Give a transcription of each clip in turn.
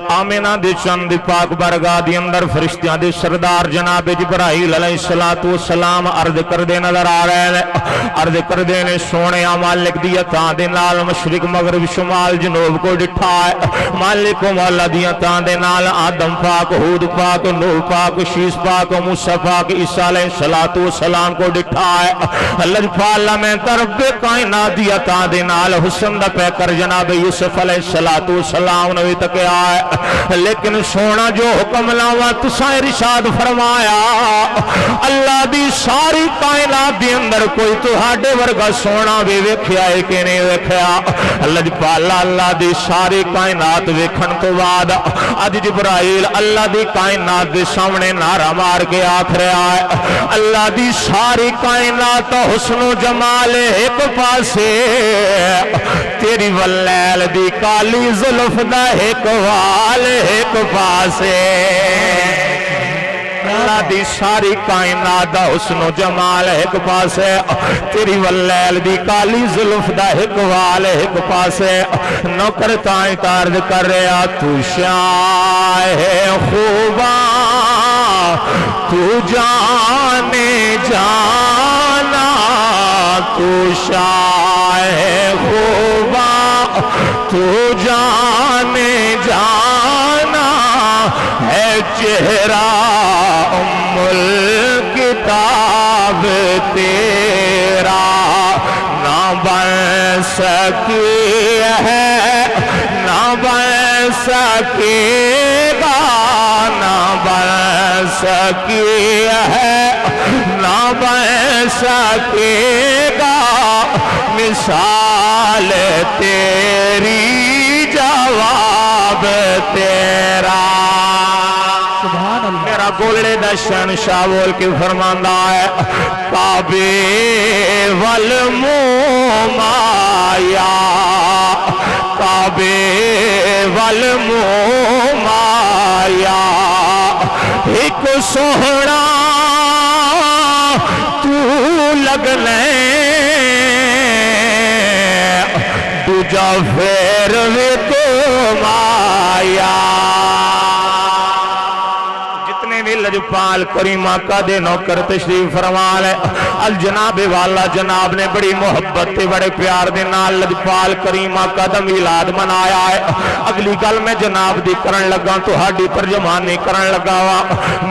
आमिना दे चंद पाक बरगाह दे अंदर फरिश्तियां दे सरदार जनाब जिब्राइल अलैहिस्सलातु वस्सलाम अर्ज करदे नजर आ रहे हैं। अर्ज करदे ने सोने मालिक दी अता दे नाल मशरिक मगरिब शुमाल जनूब को डिठा है। मालिक मौला दी अता दे नाल आदम पाक हूद पाक नूह पाक शीस पाक मूसा पाक ईसा अलैहिस्सलातु वस्सलाम को डिठा है। अल्लाह पाला में तरफ कायनात दी अता दे नाल हुस्न दा पैकर जनाब यूसुफ अलैहिस्सलातु वस्सलाम ने भी तकिया है। लेकिन सोना जो हुक्म लावा तुसा इरशाद फरमाया अल्लाह दी सारी कायनात दे अंदर कोई तुहाडे वर्गा सोना भी वेख्या है कि नहीं वेख्या। अल्लाह पाला अल्लाह दी सारी कायनात वेखण तो बाद अज जिब्राइल अल्लाह दी कायनात दे सामने नारा मार के आख रहा है अल्लाह दी सारी कायनात हुस्नो जमाल एक पासे तेरी वल्लैल दी काली जुल्फ दा एक वाल एक पासे। अल्लाह दी सारी कायनात दा हुस्नो जमाल एक पासे तेरी वल्लैल दी काली जुल्फ दा एक वाल एक पासे। नौकर ताई तार्ज कर रहा तू शाहे खूबा तू जाने जाना तू शाहे खूबा तू जाने जाना है चेहरा उम्मुल किताब तेरा ना बन सकी है ना बन सकेगा ना बन सकी है ना बन सकेगा मिसाल तेरी जवाब तेरा। मेरा गोलड़े दा शहंशाह बोल के फरमांदा है काबे वल मुँह माया काबे वल मुँह माया एक सोहना तू लगने दूजा फेर वे तो माया। लजपाल करीमा का दे नौकर तशरीफ फरमा ले अल जनाबे वाला जनाब ने बड़ी मोहब्बत ते बड़े प्यार दे नाल लजपाल करीमा का दा मिलाद मनाया है। अगली गल मैं जनाब दी करन लगा तुहाडी तर्जमानी करन लगा वा।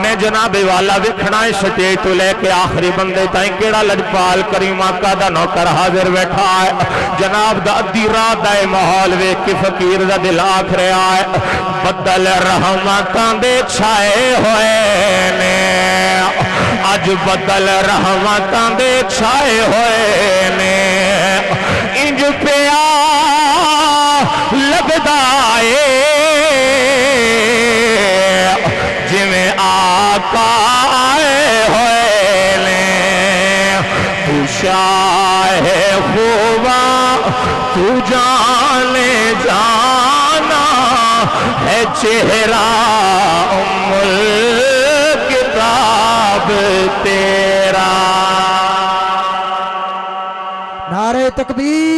मैं जनाबे वाला वेखना है स्टेज तो लेके आखिरी बंदे ताई केड़ा लजपाल करीमा का दा नौकर हाजिर बैठा है। जनाब दा अद्धी रात दा माहौल वेख के फकीर दा दिल आख रहा है बदल रहमतां दे छाए होए ने अज बदल रहमतां दे छाए होए ने इंज पिया लगदा है जिवें आका आए होए ने। तू शाहे खूबा तू जाने जाना है चेहरा उम्मुल तेरा। नारे तकबीर